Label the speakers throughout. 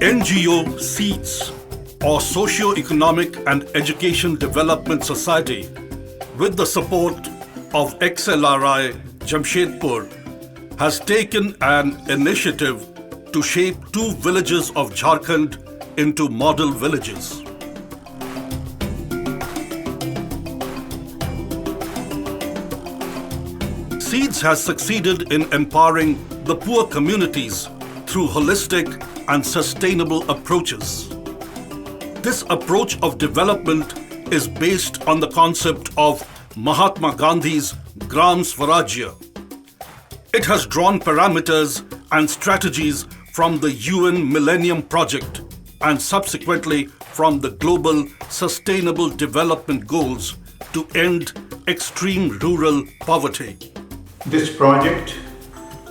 Speaker 1: NGO SEEDS, or Socio-Economic and Education Development Society, with the support of XLRI Jamshedpur, has taken an initiative to shape 2 villages of Jharkhand into model villages. SEEDS has succeeded in empowering the poor communities through holistic and sustainable approaches. This approach of development is based on the concept of Mahatma Gandhi's Gram Swarajya. It has drawn parameters and strategies from the UN Millennium Project and subsequently from the Global Sustainable Development Goals to end extreme rural poverty.
Speaker 2: This project,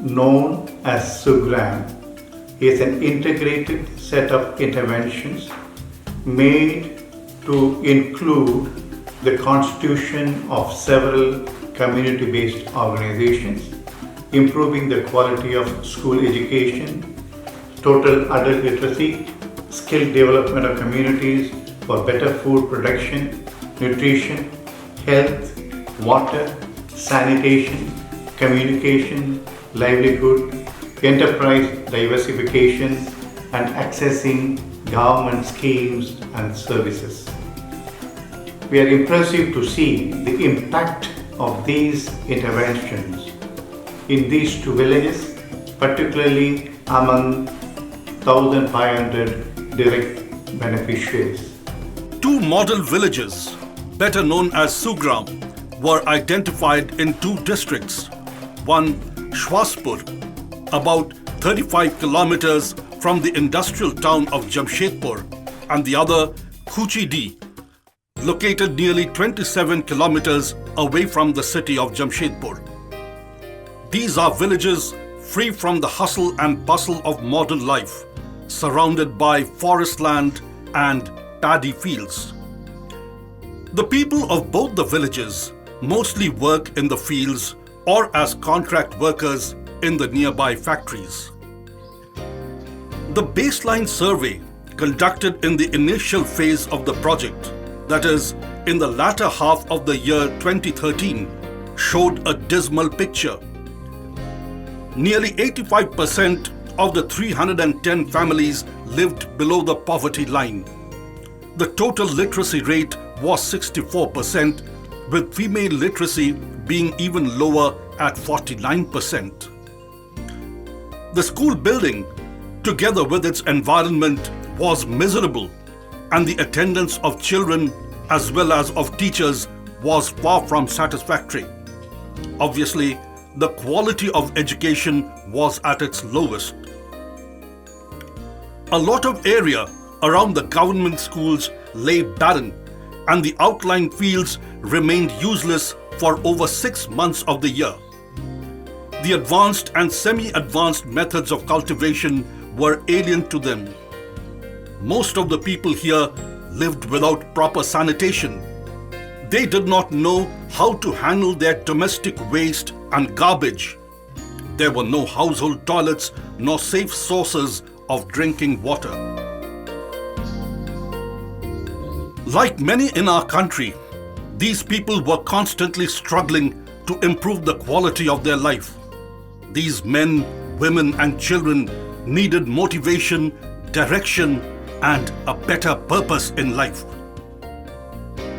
Speaker 2: known as Sugram, is an integrated set of interventions made to include the constitution of several community-based organizations, improving the quality of school education, total adult literacy, skill development of communities for better food production, nutrition, health, water, sanitation, communication, livelihood, enterprise diversification, and accessing government schemes and services. We are impressed to see the impact of these interventions in these 2 villages, particularly among 1,500 direct beneficiaries.
Speaker 1: 2 model villages, better known as Sugram, were identified in 2 districts. One, Shwaspur, about 35 kilometers from the industrial town of Jamshedpur, and the other, Khuchidih, located nearly 27 kilometers away from the city of Jamshedpur. These are villages free from the hustle and bustle of modern life, surrounded by forest land and paddy fields. The people of both the villages mostly work in the fields or as contract workers in the nearby factories. The baseline survey conducted in the initial phase of the project, that is, in the latter half of the year 2013, showed a dismal picture. Nearly 85% of the 310 families lived below the poverty line. The total literacy rate was 64%, with female literacy being even lower at 49%. The school building, together with its environment, was miserable, and the attendance of children as well as of teachers was far from satisfactory. Obviously, the quality of education was at its lowest. A lot of area around the government schools lay barren, and the outlying fields remained useless for over 6 months of the year. The advanced and semi-advanced methods of cultivation were alien to them. Most of the people here lived without proper sanitation. They did not know how to handle their domestic waste and garbage. There were no household toilets nor safe sources of drinking water. Like many in our country, these people were constantly struggling to improve the quality of their life. These men, women, and children needed motivation, direction, and a better purpose in life.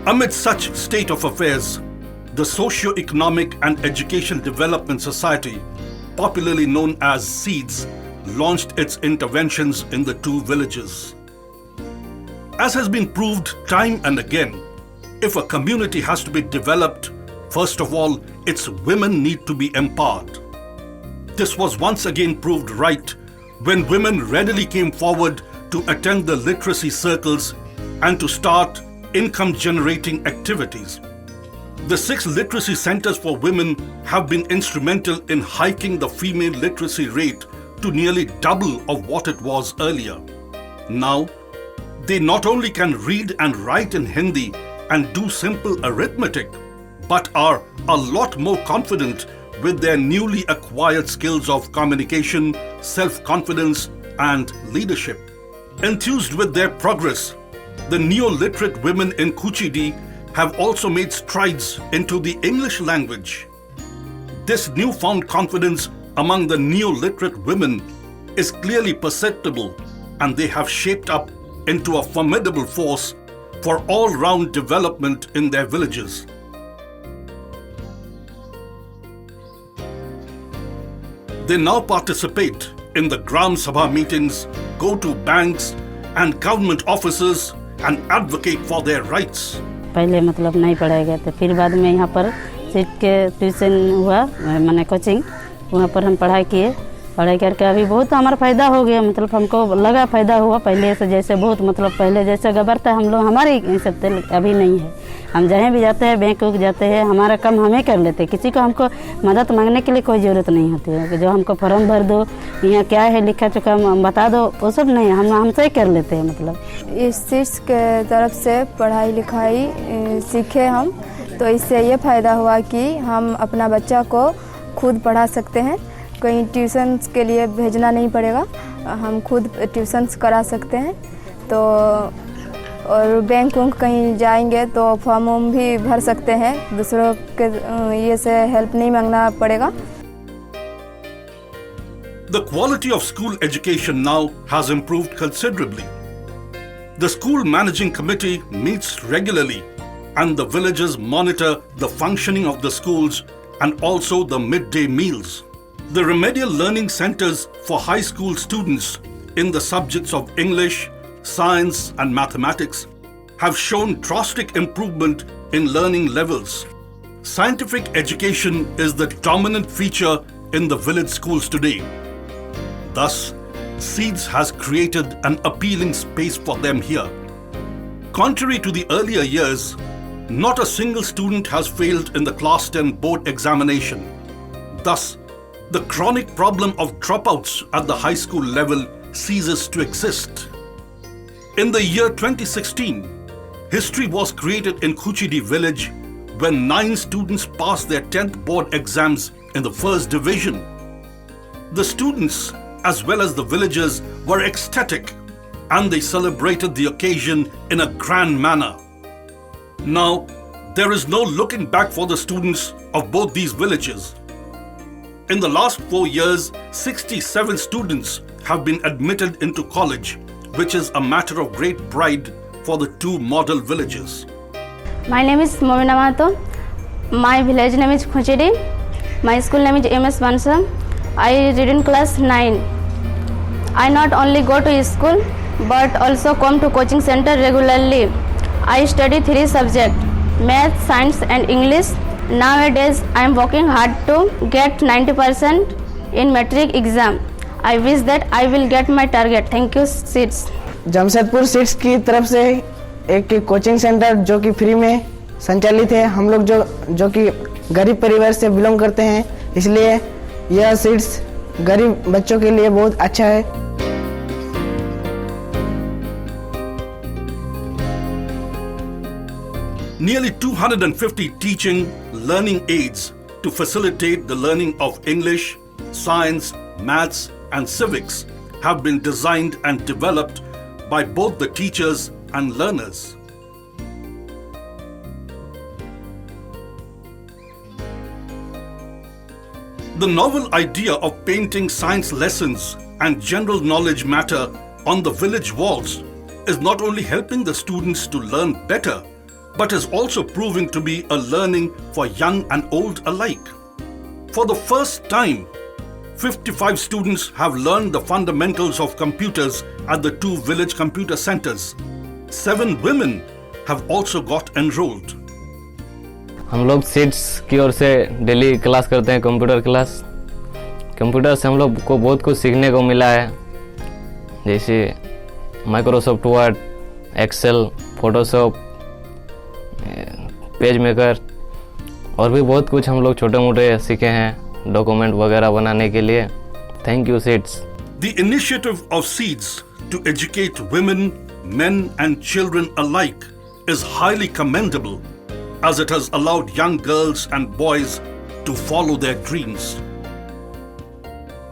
Speaker 1: Amid such state of affairs, the Socio-Economic and Education Development Society, popularly known as SEEDS, launched its interventions in the 2 villages. As has been proved time and again, if a community has to be developed, first of all, its women need to be empowered. This was once again proved right when women readily came forward to attend the literacy circles and to start income-generating activities. The 6 literacy centers for women have been instrumental in hiking the female literacy rate to nearly double of what it was earlier. Now, they not only can read and write in Hindi and do simple arithmetic, but are a lot more confident with their newly acquired skills of communication, self-confidence, and leadership. Enthused with their progress, the neo-literate women in Khuchidih have also made strides into the English language. This newfound confidence among the neo-literate women is clearly perceptible, and they have shaped up into a formidable force for all-round development in their villages. They now participate in the Gram Sabha meetings, go to banks and government offices and advocate for their rights.
Speaker 3: पहले मतलब नहीं पढ़ाए गए थे, फिर बाद में यहाँ पर सीट के ट्यूशन हुआ, मैंने कोचिंग, वहाँ पर हम पढ़ाई किए, पढ़ाई करके अभी बहुत हमारा फ़ायदा हो गया, मतलब हमको लगा फ़ायदा हुआ। पहले से जैसे बहुत मतलब पहले जैसे गबरता हम लोग हमारे सब अभी नहीं है। हम जहाँ भी जाते हैं, बैंक जाते हैं, हमारा काम हमें कर लेते हैं, किसी को हमको मदद मांगने के लिए कोई ज़रूरत नहीं होती है। जो हमको फॉर्म भर दो, यहाँ क्या है लिखा चुका बता दो, वो सब नहीं, हम हमसे ही कर लेते हैं। मतलब
Speaker 4: इस सीड्स के तरफ से पढ़ाई लिखाई सीखे हम, तो इससे ये फ़ायदा हुआ कि हम अपना बच्चा को खुद पढ़ा सकते हैं, कहीं ट्यूशन्स के लिए भेजना नहीं पड़ेगा, हम खुद ट्यूशन्स करा सकते हैं। तो और बैंक कहीं जाएंगे तो फॉर्म भी भर सकते हैं, दूसरों के ये से हेल्प नहीं मांगना पड़ेगा।
Speaker 1: The quality of school education now has improved considerably. The school managing committee meets regularly and the villagers monitor the functioning of the schools and also the midday meals. The remedial learning centers for high school students in the subjects of English, science and mathematics have shown drastic improvement in learning levels. Scientific education is the dominant feature in the village schools today. Thus, SEEDS has created an appealing space for them here. Contrary to the earlier years, not a single student has failed in the Class 10 board examination. Thus, the chronic problem of dropouts at the high school level ceases to exist. In the year 2016, history was created in Khuchidih village when 9 students passed their 10th board exams in the first division. The students as well as the villagers were ecstatic and they celebrated the occasion in a grand manner. Now, there is no looking back for the students of both these villages. In the last 4 years, 67 students have been admitted into college, which is a matter of great pride for the 2 model villages.
Speaker 5: My name is Momina Mahato. My village name is Khuchidih. My school name is MS Bansa. I read in class 9. I not only go to school but also come to coaching center regularly. I study 3 subjects: math, science and English. Nowadays I am working hard to get 90% in metric exam. I wish that I will get my target. Thank you SEEDS.
Speaker 6: Jamshedpur seeds की तरफ से एक coaching centre जो कि free में संचालित है। हम लोग जो कि गरीब परिवार से बिलोंग करते हैं, इसलिए यह सीड्स गरीब बच्चों के लिए बहुत अच्छा है।
Speaker 1: Nearly 250 teaching learning aids to facilitate the learning of English, science, maths and civics have been designed and developed by both the teachers and learners. The novel idea of painting science lessons and general knowledge matter on the village walls is not only helping the students to learn better, but is also proving to be a learning for young and old alike. For the first time, 55 students have learned the fundamentals of computers at the 2 village computer centers. 7 women have also got enrolled.
Speaker 7: हम लोग seeds की ओर से daily class करते हैं, computer class. Computer से हम लोग को बहुत कुछ सीखने को मिला है, जैसे Microsoft Word, Excel, Photoshop, PageMaker और भी बहुत कुछ हम लोग छोटे मोटे सीखे हैं डॉक्यूमेंट वगैरह बनाने के लिए। Thank you seeds.
Speaker 1: The initiative of SEEDS to educate women, men and children alike is highly commendable, as it has allowed young girls and boys to follow their dreams.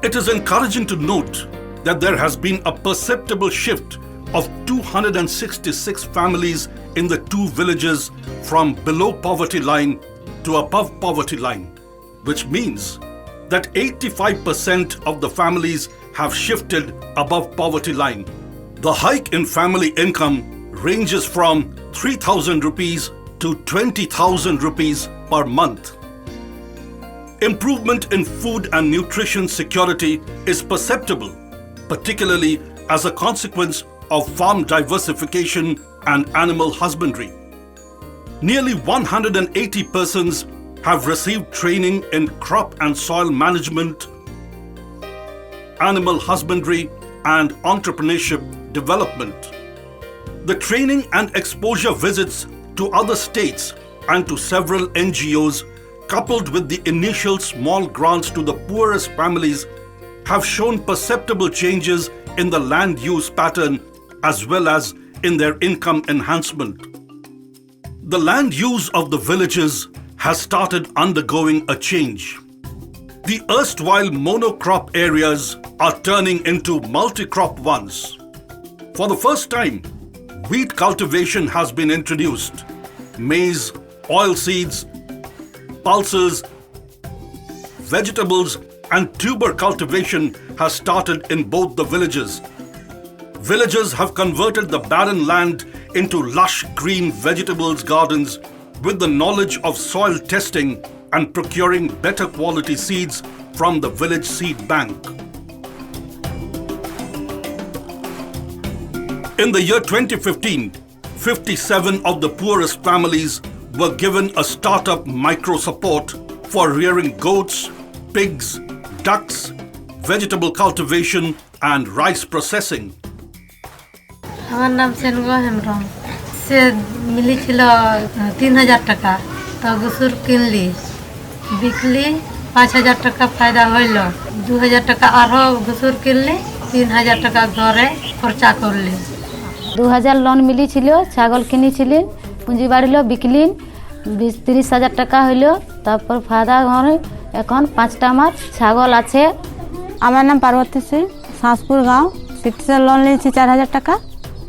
Speaker 1: It is encouraging to note that there has been a perceptible shift of 266 families in the 2 villages from below poverty line to above poverty line, which means that 85% of the families have shifted above poverty line. The hike in family income ranges from 3,000 rupees to 20,000 rupees per month. Improvement in food and nutrition security is perceptible, particularly as a consequence of farm diversification and animal husbandry. Nearly 180 persons have received training in crop and soil management, animal husbandry, and entrepreneurship development. The training and exposure visits to other states and to several NGOs, coupled with the initial small grants to the poorest families, have shown perceptible changes in the land use pattern as well as in their income enhancement. The land use of the villages has started undergoing a change. The erstwhile monocrop areas are turning into multi-crop ones. For the first time, wheat cultivation has been introduced. Maize, oilseeds, pulses, vegetables and tuber cultivation has started in both the villages. Villagers have converted the barren land into lush green vegetables gardens with the knowledge of soil testing and procuring better quality seeds from the village seed bank. In the year 2015, 57 of the poorest families were given a startup micro support for rearing goats, pigs, ducks, vegetable cultivation and rice processing.
Speaker 8: আমার নাম সেনগো হেমব্রম সে মিলিছিল 3000 টাকা তো গুসুর কিনলি বিকলি 5000 টাকা ফায়দা হইল 2000 টাকা আরো গুসুর কিনলি 3000 টাকা ঘরে খরচা করলি
Speaker 3: 2000 লোন মিলিছিল ছাগল কিনেছিলেন পুঁজি বাড়িলো বিকলিন 20-30,000 টাকা হইলো তারপর ফায়দা ঘরে এখন 5টা আমার ছাগল আছে।
Speaker 9: আমার নাম পার্বতী সিং শাসপুর গাঁও সিটসে লোন নিয়েছি 4000 টাকা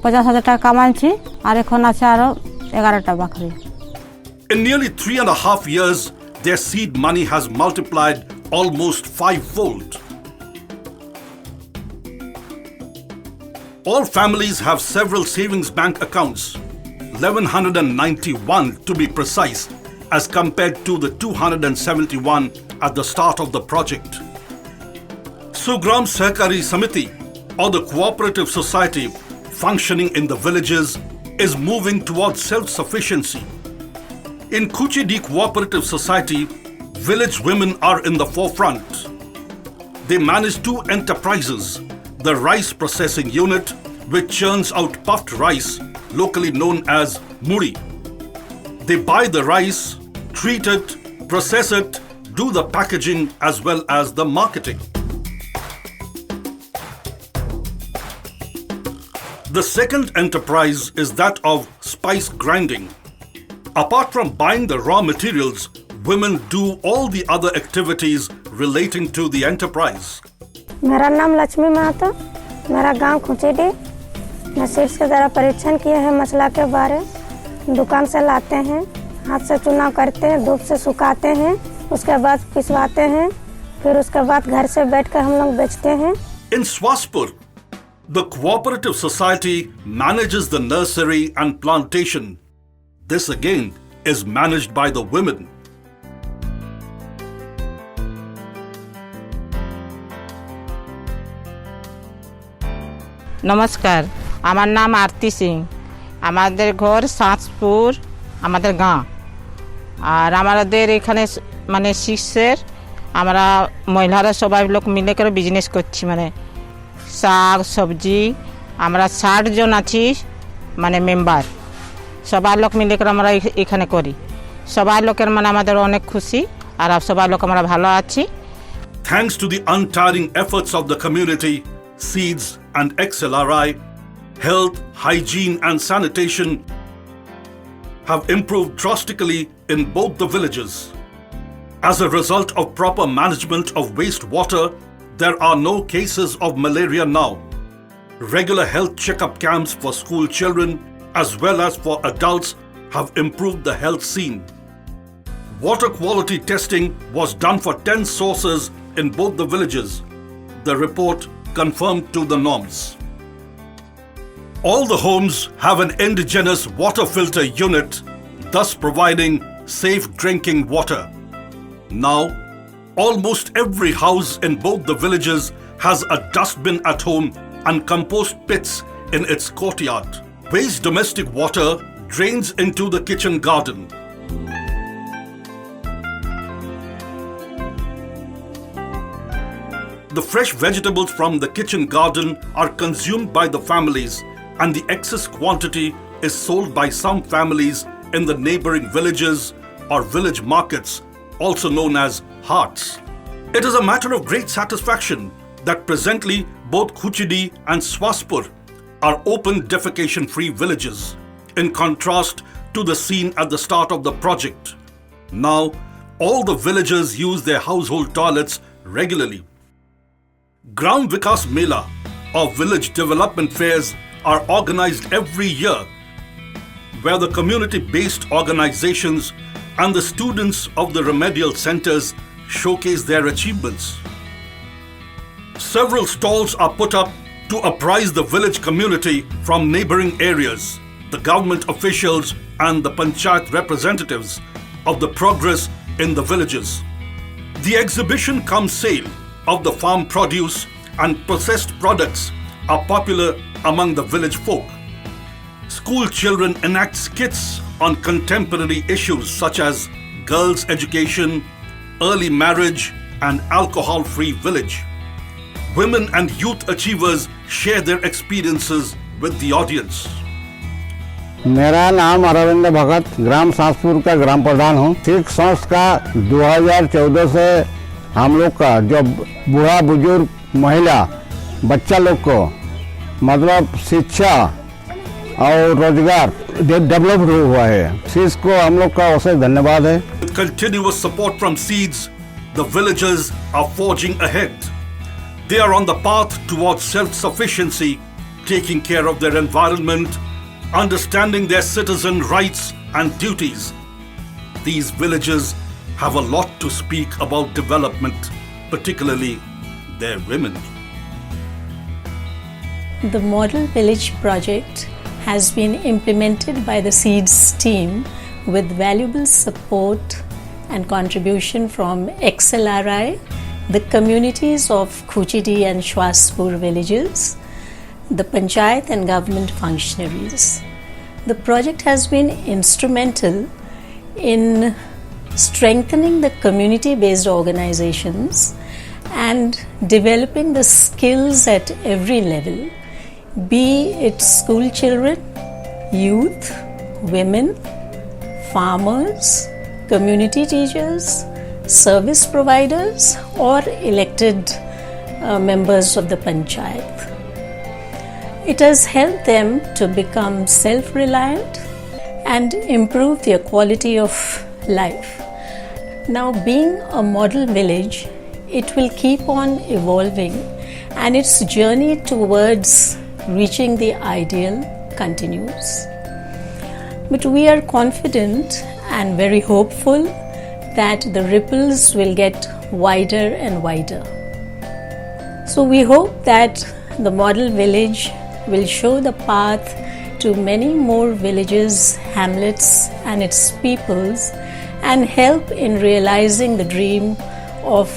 Speaker 9: 50,000 টাকা কামাইছি আর এখন আছে আরো 11টা বাকরি।
Speaker 1: In nearly 3.5 years, their seed money has multiplied almost 5-fold. All families have several savings bank accounts, 1191 to be precise, as compared to the 271 at the start of the project. Sugram Sahkari Samiti, or the cooperative society functioning in the villages, is moving towards self-sufficiency. In Khuchidih Cooperative Society, village women are in the forefront. They manage 2 enterprises, the rice processing unit, which churns out puffed rice, locally known as muri. They buy the rice, treat it, process it, do the packaging as well as the marketing. The second enterprise is that of spice grinding. Apart from buying the raw materials, women do all the other activities relating to the enterprise.
Speaker 10: मेरा नाम लक्ष्मी महतो, मेरा गांव खुचीडीह। मैं seeds के द्वारा परीक्षण किए हैं मसला के बारे। दुकान से लाते हैं, हाथ से चुनाव करते हैं, धूप से सुखाते हैं, उसके बाद पिसवाते हैं, फिर उसके बाद घर से बैठकर हम लोग बेचते हैं।
Speaker 1: In Shwaspur, the cooperative society manages the nursery and plantation. This again is managed by the women.
Speaker 9: নমস্কার, আমার নাম আরতি সিং। আমাদের ঘর শাসপুর, আমাদের গাঁ। আর আমাদের এখানে মানে শিষ্যের আমরা মহিলারা সবাই লোক মিলে করে বিজনেস করছি, মানে শাক সবজি। আমরা 60 জন আছি মানে মেম্বার, সবাই লোক মিলে করে আমরা এখানে করি। সবাই লোকের মানে আমাদের অনেক খুশি আর সবাই লোক আমরা ভালো আছি।
Speaker 1: Thanks to the untiring efforts of the community, SEEDS and XLRI, health, hygiene and sanitation have improved drastically in both the villages. As a result of proper management of wastewater, there are no cases of malaria now. Regular health checkup camps for school children as well as for adults have improved the health scene. Water quality testing was done for 10 sources in both the villages. The report confirmed to the norms. All the homes have an indigenous water filter unit, thus providing safe drinking water. Now, almost every house in both the villages has a dustbin at home and compost pits in its courtyard. Waste domestic water drains into the kitchen garden. The fresh vegetables from the kitchen garden are consumed by the families, and the excess quantity is sold by some families in the neighboring villages or village markets, also known as haats. It is a matter of great satisfaction that presently both Khuchidih and Shwaspur are open defecation-free villages, in contrast to the scene at the start of the project. Now, all the villagers use their household toilets regularly. Gram Vikas Mela or village development fairs are organized every year, where the community-based organizations and the students of the remedial centers showcase their achievements. Several stalls are put up to apprise the village community from neighboring areas, the government officials and the panchayat representatives of the progress in the villages. The exhibition cum sale of the farm produce and processed products are popular among the village folk. School children enact skits on contemporary issues such as girls' education, early marriage, and alcohol-free village. Women and youth achievers share their experiences with the audience.
Speaker 11: मेरा नाम अरविंद भगत, ग्राम शासपुर का ग्राम प्रधान हूँ। सिख संस्थ का 2014 से हम लोग का जो बूढ़ा बुजुर्ग महिला बच्चा लोग को मतलब शिक्षा और रोजगार डेवलप हुआ है। सीड्स को हम लोग का अवश्य धन्यवाद है।
Speaker 1: With continuous support from Seeds, the villagers are forging ahead. They are on the path towards self-sufficiency, taking care of their environment, understanding their citizen rights and duties. These villages have a lot to speak about development, particularly their women.
Speaker 12: The Model Village project has been implemented by the SEEDS team with valuable support and contribution from XLRI, the communities of Khuchidih and Shwaspur villages, the panchayat and government functionaries. The project has been instrumental in strengthening the community-based organizations and developing the skills at every level, be it school children, youth, women, farmers, community teachers, service providers, or elected members of the panchayat. It has helped them to become self-reliant and improve their quality of life. Now, being a model village, it will keep on evolving and its journey towards reaching the ideal continues. But we are confident and very hopeful that the ripples will get wider and wider. So we hope that the model village will show the path to many more villages, hamlets and its peoples and help in realizing the dream of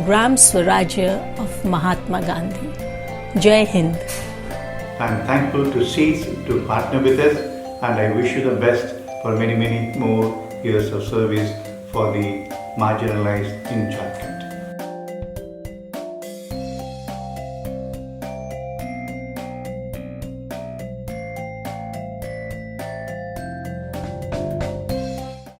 Speaker 12: Gram Swarajya of Mahatma Gandhi. Jai Hind.
Speaker 2: I'm thankful to Seeds to partner with us, and I wish you the best for many more years of service for the marginalized in Jharkhand.